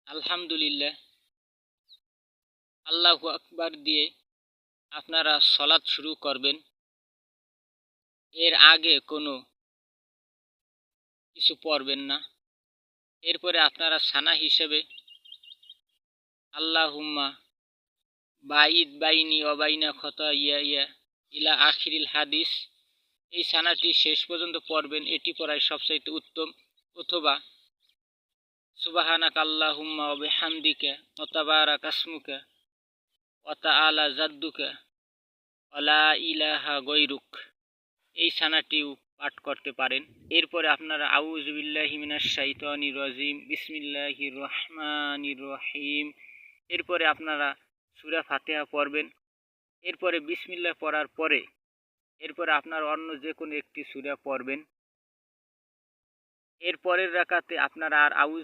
আলহামদুলিল্লাহ, আল্লাহু আকবার দিয়ে আপনারা সলাৎ শুরু করবেন। এর আগে কোনো কিছু পড়বেন না। এরপরে আপনারা সানা হিসেবে আল্লাহুম্মা বাঈদ বাইনি ওয়া বাইনা খতায়ায়া ইলা আখিরিল হাদিস, এই সানাটি শেষ পর্যন্ত পড়বেন। এটি পড়াই সবচাইতে উত্তম। অথবা সুবহানাকা আল্লাহুম্মা ওয়া বিহামদিকা ওয়া তাবারাকা ইসমুকা ওয়া তাআলা জাদ্দুকা ওয়া লা ইলাহা গায়রুক, এই সানাটিও পাঠ করতে পারেন। এরপরে আপনারা আউযু বিল্লাহি মিনাশ শাইতানির রাজিম বিসমিল্লাহির রহমানির রহিম, এরপরে আপনারা সূরা ফাতিহা পড়বেন। এরপরে বিসমিল্লাহ পড়ার পরে এরপরে আপনারা অন্য যে কোনো একটি সূরা পড়বেন। এর পরের রাকাতে আপনারা আর আউযু